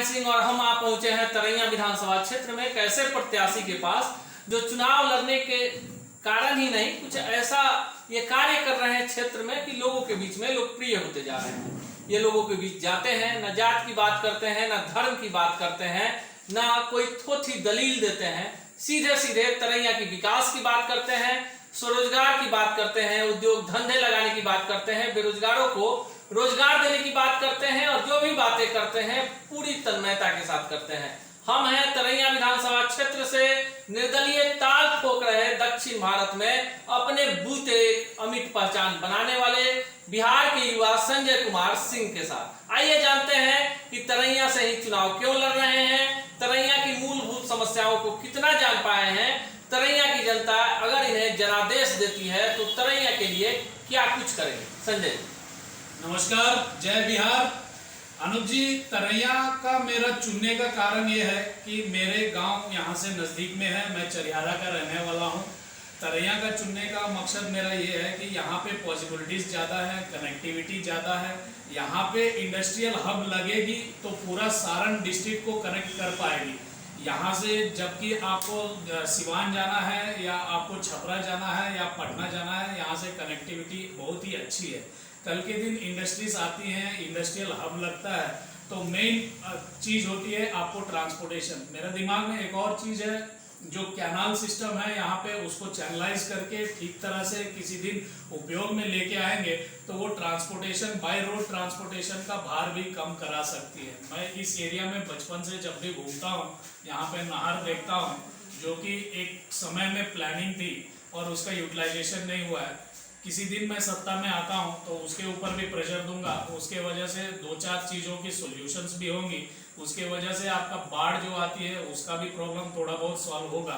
नारायण सिंह और हम आप पहुंचे हैं तरैया विधानसभा क्षेत्र में एक ऐसे प्रत्याशी के पास जो चुनाव लड़ने के कारण ही नहीं, कुछ ऐसा ये कार्य कर रहे हैं क्षेत्र में कि लोगों के बीच में लोकप्रिय होते जा रहे हैं। ये लोगों के बीच जाते हैं, न जात की बात करते हैं, न धर्म की बात करते हैं, न कोई थोथी दलील देते हैं, सीधे सीधे तरैया की विकास की बात करते हैं, स्वरोजगार की बात करते हैं, उद्योग धंधे लगाने की बात करते हैं, बेरोजगारों को रोजगार देने की बात करते हैं और जो भी बातें करते हैं पूरी तन्मयता के साथ करते हैं। हम हैं तरैया विधानसभा क्षेत्र से निर्दलीय ताल ठोक रहे दक्षिण भारत में अपने बूते अमिट पहचान बनाने वाले बिहार के युवा संजय कुमार सिंह के साथ। आइए जानते हैं कि तरैया से ही चुनाव क्यों लड़ रहे हैं, तरैया की मूलभूत समस्याओं को कितना जान पाए हैं, तरैया की जनता अगर इन्हें जनादेश देती है तो तरैया के लिए क्या कुछ करेंगे। संजय नमस्कार, जय बिहार। अनुज जी, तरैया का मेरा चुनने का कारण ये है कि मेरे गांव यहाँ से नज़दीक में है, मैं चरियारा का रहने वाला हूँ। तरैया का चुनने का मकसद मेरा ये है कि यहाँ पे पॉसिबिलिटीज़ ज़्यादा है, कनेक्टिविटी ज़्यादा है, यहाँ पे इंडस्ट्रियल हब लगेगी तो पूरा सारण डिस्ट्रिक्ट को कनेक्ट कर पाएगी। यहाँ से जबकि आपको सिवान जाना है या आपको छपरा जाना है या पटना जाना है, यहाँ से कनेक्टिविटी बहुत ही अच्छी है। कल के दिन इंडस्ट्रीज आती हैं, इंडस्ट्रियल हब लगता है तो मेन चीज़ होती है आपको ट्रांसपोर्टेशन। मेरे दिमाग में एक और चीज़ है, जो कैनाल सिस्टम है यहाँ पे उसको चैनलाइज करके ठीक तरह से किसी दिन उपयोग में लेके आएंगे तो वो ट्रांसपोर्टेशन बाय रोड ट्रांसपोर्टेशन का भार भी कम करा सकती है। मैं इस एरिया में बचपन से जब भी घूमता हूँ यहाँ पे नहर देखता हूँ जो कि एक समय में प्लानिंग थी और उसका यूटिलाइजेशन नहीं हुआ है। किसी दिन मैं सत्ता में आता हूं तो उसके ऊपर भी प्रेशर दूंगा, उसके वजह से 2-4 चीज़ों की सॉल्यूशंस भी होंगी, उसके वजह से आपका बाढ़ जो आती है उसका भी प्रॉब्लम थोड़ा बहुत सॉल्व होगा।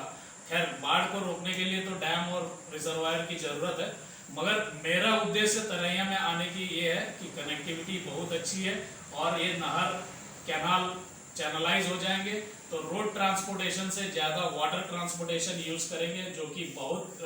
खैर, बाढ़ को रोकने के लिए तो डैम और रिजर्वायर की ज़रूरत है, मगर मेरा उद्देश्य तरैया में आने की ये है कि कनेक्टिविटी बहुत अच्छी है और ये नहर कैनाल चैनलाइज हो जाएंगे तो रोड ट्रांसपोर्टेशन से ज़्यादा वाटर ट्रांसपोर्टेशन यूज़ करेंगे जो कि बहुत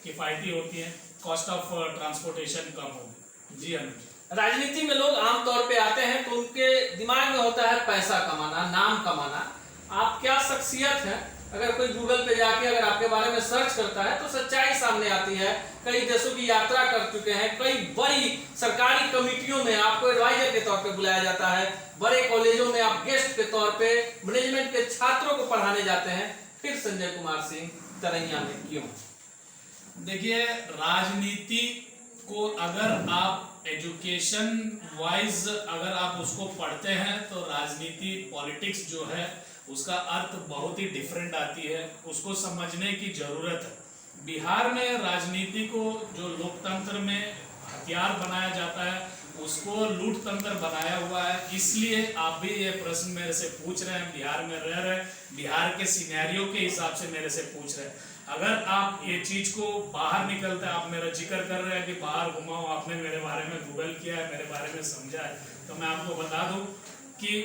किफ़ायती होती है, कॉस्ट ऑफ ट्रांसपोर्टेशन कम होगी। जी अनुज। राजनीति में लोग आमतौर पे आते हैं तो उनके दिमाग में होता है पैसा कमाना, नाम कमाना। आप क्या शख्सियत है, अगर कोई गूगल पे जाके अगर आपके बारे में सर्च करता है तो सच्चाई सामने आती है। कई देशों की यात्रा कर चुके हैं, कई बड़ी सरकारी कमेटियों में आपको एडवाइजर के तौर पे बुलाया जाता है, बड़े कॉलेजों में आप गेस्ट के तौर पे मैनेजमेंट के छात्रों को पढ़ाने जाते हैं। फिर संजय कुमार सिंह तरैया में क्यों? देखिए, राजनीति को अगर आप एजुकेशन वाइज अगर आप उसको पढ़ते हैं तो राजनीति पॉलिटिक्स जो है उसका अर्थ बहुत ही डिफरेंट आती है, उसको समझने की ज़रूरत है। बिहार में राजनीति को जो लोकतंत्र में हथियार बनाया जाता है उसको लूट तंत्र बनाया हुआ है। इसलिए आप भी ये प्रश्न मेरे से पूछ रहे हैं, बिहार में रह रहे, बिहार के सिनेरियो के हिसाब से मेरे से पूछ रहे हैं। अगर आप ये चीज़ को बाहर निकलते, आप मेरा जिक्र कर रहे हैं कि बाहर घुमाओ, आपने मेरे बारे में गूगल किया है, मेरे बारे में समझा है, तो मैं आपको बता दूं कि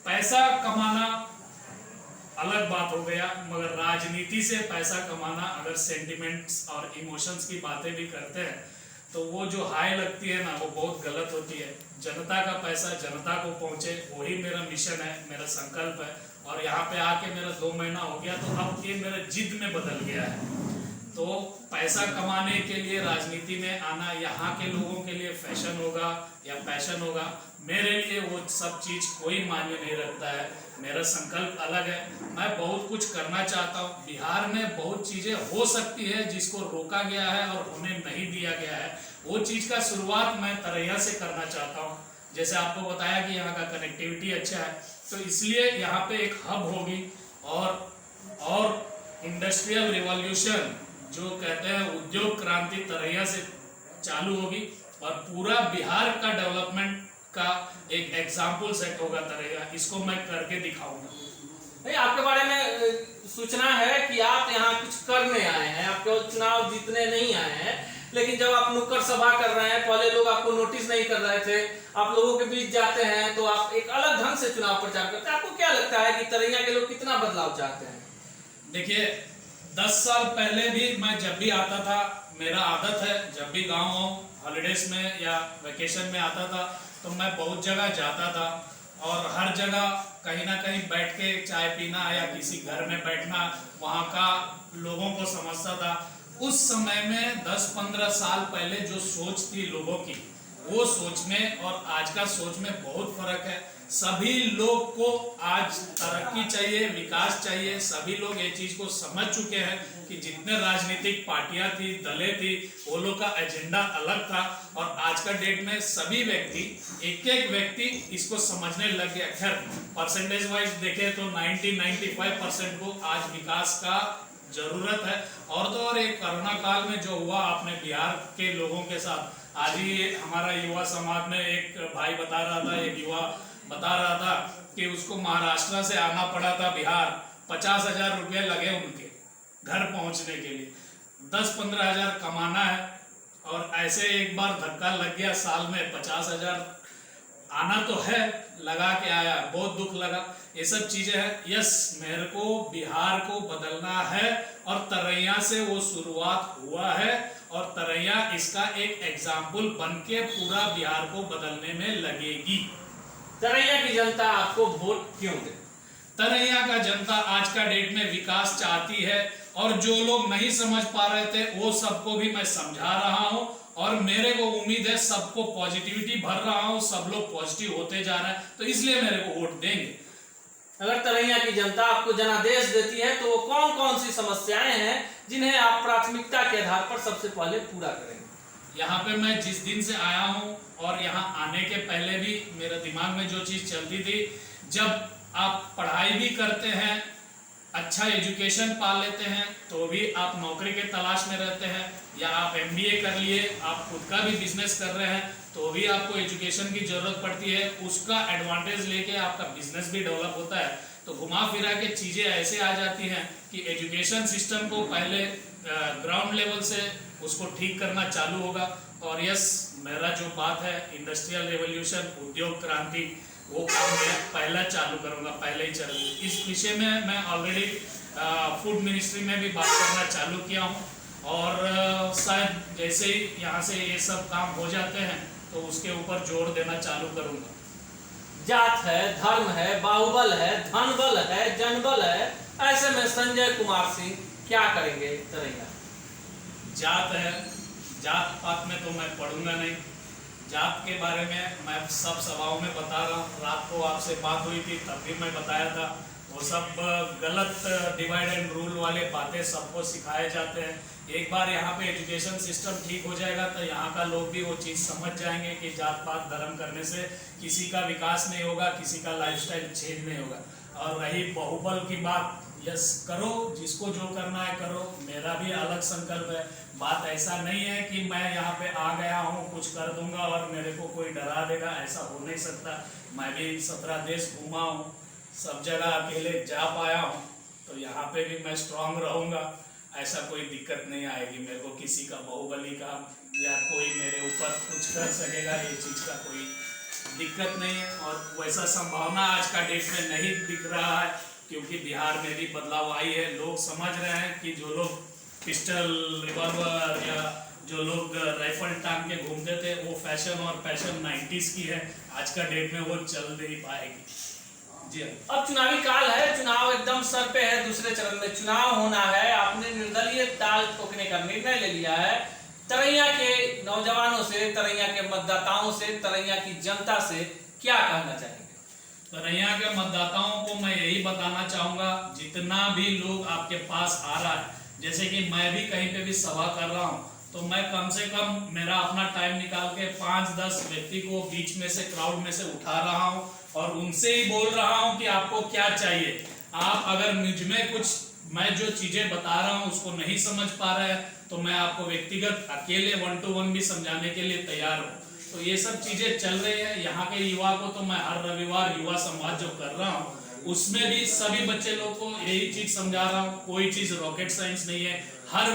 पैसा कमाना अलग बात हो गया, मगर राजनीति से पैसा कमाना अगर सेंटिमेंट्स और इमोशंस की बातें भी करते हैं तो वो जो हाई लगती है ना वो बहुत गलत होती है। जनता का पैसा जनता को पहुंचे, वही मेरा मिशन है, मेरा संकल्प है। और यहाँ पे आके मेरा 2 महीना हो गया तो अब ये मेरा जिद में बदल गया है। तो पैसा कमाने के लिए राजनीति में आना यहाँ के लोगों के लिए फैशन होगा या पैशन होगा, मेरे लिए वो सब चीज़ कोई मायने नहीं रखता है। मेरा संकल्प अलग है, मैं बहुत कुछ करना चाहता हूँ। बिहार में बहुत चीज़ें हो सकती है जिसको रोका गया है और उन्हें नहीं दिया गया है, वो चीज़ का शुरुआत मैं तरैया से करना चाहता हूँ। जैसे आपको बताया कि यहाँ का कनेक्टिविटी अच्छा है तो इसलिए यहाँ पे एक हब होगी और इंडस्ट्रियल रिवॉल्यूशन जो कहते हैं उद्योग क्रांति तरैया से चालू होगी और पूरा बिहार का डेवलपमेंट का एक एग्जाम्पल सेट होगा तरैया। इसको मैं करके दिखाऊंगा। आपके बारे में सूचना है कि आप यहाँ कुछ करने आए हैं, आपके चुनाव जीतने नहीं आए हैं, लेकिन जब आप नुक्कड़ सभा कर रहे हैं, पहले लोग आपको नोटिस नहीं कर रहे थे, आप लोगों के बीच जाते हैं तो आप एक अलग ढंग से चुनाव प्रचार करते हैं। आपको क्या लगता है कि तरैया के लोग कितना बदलाव चाहते हैं? देखिए, 10 साल पहले भी मैं जब भी आता था, मेरा आदत है जब भी गाँव हॉलीडेज में या वेकेशन में आता था तो मैं बहुत जगह जाता था और हर जगह कहीं ना कहीं बैठ के चाय पीना या किसी घर में बैठना, वहाँ का लोगों को समझता था। उस समय में 10-15 साल पहले जो सोच थी लोगों की, वो सोच में और आज का सोच में बहुत फर्क है। सभी लोग को आज तरक्की चाहिए, विकास चाहिए। सभी लोग ये चीज को समझ चुके हैं कि जितने राजनीतिक पार्टियां थी, दलें थी, वो लोग का एजेंडा अलग था। और आज का डेट में सभी व्यक्ति, एक एक व्यक्ति इसको समझने लग गया। खैर परसेंटेज वाइज देखें तो 90-95% को आज विकास का जरूरत है। और तो और एक कोरोना काल में जो हुआ आपने बिहार के लोगों के साथ, आज ही हमारा युवा समाज में एक भाई बता रहा था, एक युवा बता रहा था कि उसको महाराष्ट्र से आना पड़ा था बिहार, 50,000 रुपये लगे उनके घर पहुंचने के लिए। 10-15 हजार कमाना है और ऐसे एक बार धक्का लग गया, साल में 50,000 आना तो है, लगा के आया, बहुत दुख लगा। ये सब चीजें हैं। यस, मेरे को बिहार को बदलना है और तरैया से वो शुरुआत हुआ है और तरैया इसका एक एग्जाम्पल बन के पूरा बिहार को बदलने में लगेगी। तरैया की जनता आपको वोट क्यों दे? तरैया का जनता आज का डेट में विकास चाहती है और जो लोग नहीं समझ पा रहे थे वो सबको भी मैं समझा रहा हूं और मेरे को उम्मीद है सबको पॉजिटिविटी भर रहा हूं, सब लोग पॉजिटिव होते जा रहे हैं, तो इसलिए मेरे को वोट देंगे। अगर तरैया की जनता आपको जनादेश देती है तो वो कौन कौन सी समस्याएं हैं जिन्हें आप प्राथमिकता के आधार पर सबसे पहले पूरा करेंगे? यहाँ पे मैं जिस दिन से आया हूँ और यहाँ आने के पहले भी मेरे दिमाग में जो चीज चलती थी, जब आप पढ़ाई भी करते हैं, अच्छा एजुकेशन पा लेते हैं, तो भी आप नौकरी के तलाश में रहते हैं, या आप MBA कर लिए, आप खुद का भी बिजनेस कर रहे हैं, तो भी आपको एजुकेशन की जरूरत पड़ती है। उसका एडवांटेज लेके आपका बिजनेस भी डेवलप होता है। तो घुमा फिरा के चीजें ऐसे आ जाती हैं कि एजुकेशन सिस्टम को पहले ग्राउंड लेवल से उसको ठीक करना चालू होगा। और यस, मेरा जो बात है इंडस्ट्रियल रेवोल्यूशन, उद्योग क्रांति, वो काम मैं पहला चालू करूंगा, पहले ही चल। इस विषय में मैं ऑलरेडी फूड मिनिस्ट्री में भी बात करना चालू किया हूँ और शायद जैसे ही यहाँ से ये सब काम हो जाते हैं तो उसके ऊपर जोर देना चालू करूंगा। जात है, धर्म है, बाहुबल है, धनबल है, जनबल है, ऐसे में संजय कुमार सिंह क्या करेंगे तरैया? जात है, जात पात में तो मैं पढ़ूंगा नहीं। जात के बारे में मैं सब सभाओं में बता रहा हूँ। रात को आपसे बात हुई थी तब भी मैं बताया था, वो सब गलत डिवाइड एंड रूल वाले बातें सबको सिखाए जाते हैं। एक बार यहाँ पे एजुकेशन सिस्टम ठीक हो जाएगा तो यहाँ का लोग भी वो चीज़ समझ जाएंगे कि जात पात धर्म करने से किसी का विकास नहीं होगा, किसी का लाइफस्टाइल चेंज नहीं होगा। और रही बाहुबल की बात, यस करो, जिसको जो करना है करो, मेरा भी अलग संकल्प है। बात ऐसा नहीं है कि मैं यहाँ पे आ गया हूँ कुछ कर दूंगा और मेरे को कोई डरा देगा, ऐसा हो नहीं सकता। मैं भी 17 देश घूमा हूँ, सब जगह अकेले जा पाया हूँ, तो यहाँ पे भी मैं स्ट्रांग रहूँगा, ऐसा कोई दिक्कत नहीं आएगी मेरे को। किसी का बाहुबली का या कोई मेरे ऊपर कुछ कर सकेगा, ये चीज़ का कोई दिक्कत नहीं है। और वैसा संभावना आज का डेट में नहीं दिख रहा है, क्योंकि बिहार में भी बदलाव आई है। लोग समझ रहे हैं कि जो लोग पिस्टल, रिवॉल्वर या जो लोग राइफल टांग के घूमते थे वो फैशन और पैशन 90s की है, आज का डेट में वो चल नहीं पाएगी। जी अब चुनावी काल है, चुनाव एकदम सर पे है, दूसरे चरण में चुनाव होना है। आपने निर्दलीय ताल ठोकने का निर्णय ले लिया है। तरैया के नौजवानों से, तरैया के मतदाताओं से, तरैया की जनता से क्या कहना चाहेंगे? तरैया के मतदाताओं को मैं यही बताना चाहूंगा, जितना भी लोग आपके पास आ रहा है, जैसे कि मैं भी कहीं पे भी सभा कर रहा हूँ, तो मैं कम से कम मेरा अपना टाइम निकाल के 5-10 व्यक्ति को बीच में से, क्राउड में से उठा रहा हूँ और उनसे ही बोल रहा हूँ कि आपको क्या चाहिए। आप अगर मुझ में कुछ, मैं जो चीजें बता रहा हूँ उसको नहीं समझ पा रहे हैं तो मैं आपको व्यक्तिगत अकेले 1-to-1 भी समझाने के लिए तैयार हूँ। तो ये सब चीजें चल रही है। यहाँ के युवा को तो मैं हर रविवार युवा संवाद जो कर रहा हूँ उसमें भी सभी बच्चे लोग को यही चीज समझा रहा हूँ। कोई चीज रॉकेट साइंस नहीं है। हर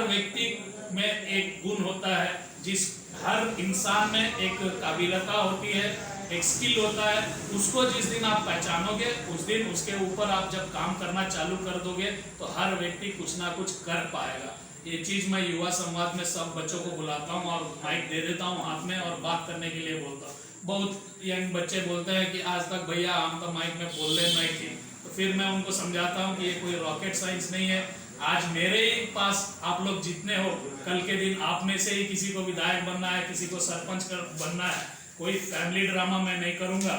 व्यक्ति में एक गुण होता है, जिस हर इंसान में एक काबिलियत होती है, एक स्किल होता है। उसको जिस दिन आप पहचानोगे उस दिन उसके ऊपर आप जब काम करना चालू कर दोगे तो हर व्यक्ति कुछ ना कुछ कर पाएगा। ये चीज मैं युवा संवाद में सब बच्चों को बुलाता हूँ और माइक दे देता हूँ हाथ में और बात करने के लिए बोलता हूँ। बहुत यंग बच्चे बोलते हैं कि आज तक भैया हम तो माइक में बोल रहे नहीं थे, तो फिर मैं उनको समझाता हूँ कि ये कोई रॉकेट साइंस नहीं है। आज मेरे ही पास आप लोग जितने हो, कल के दिन आप में से ही किसी को विधायक बनना है, किसी को सरपंच बनना है, कोई फैमिली ड्रामा मैं नहीं करूंगा।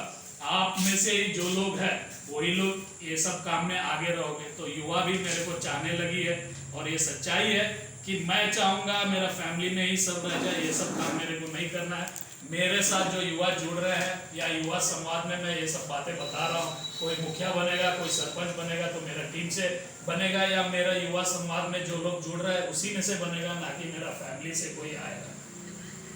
आप में से ही जो लोग हैं वही लोग ये सब काम में आगे रहोगे। तो युवा भी मेरे को चाहने लगी है, और ये सच्चाई है कि मैं चाहूंगा मेरा फैमिली में ही सब रह जाए, ये सब काम मेरे को नहीं करना है। मेरे साथ जो युवा जुड़ रहे हैं या युवा संवाद में मैं ये सब बातें बता रहा हूँ, कोई मुखिया बनेगा, कोई सरपंच बनेगा तो मेरा टीम से बनेगा, या मेरा युवा संवाद में जो लोग जुड़ रहे हैं उसी में से बनेगा, ना कि मेरा फैमिली से कोई आएगा।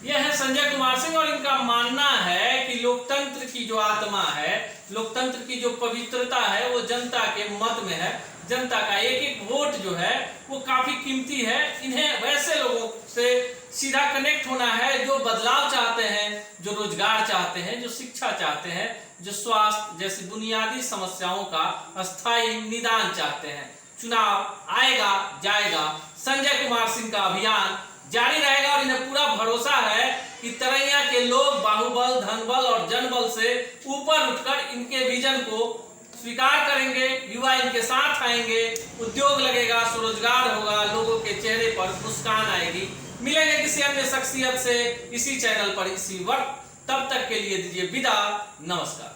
यह है संजय कुमार सिंह, और इनका मानना है कि लोकतंत्र की जो आत्मा है, लोकतंत्र की जो पवित्रता है वो जनता के मत में है। जनता का एक एक वोट जो है वो काफी कीमती है। इन्हें वैसे लोगों से सीधा कनेक्ट होना है जो बदलाव चाहते हैं, जो रोजगार चाहते हैं, जो शिक्षा चाहते हैं, जो स्वास्थ्य जैसी बुनियादी समस्याओं का अस्थायी निदान चाहते हैं। चुनाव आएगा जाएगा, संजय कुमार सिंह का अभियान जारी रहेगा, और इन्हें पूरा भरोसा है कि तरैया के लोग बाहुबल, धनबल और जनबल से ऊपर उठकर इनके विजन को स्वीकार करेंगे। युवा इनके साथ आएंगे, उद्योग लगेगा, स्वरोजगार होगा, लोगों के चेहरे पर मुस्कान आएगी। मिलेंगे किसी अन्य शख्सियत से इसी चैनल पर इसी वक्त। तब तक के लिए दीजिए विदा, नमस्कार।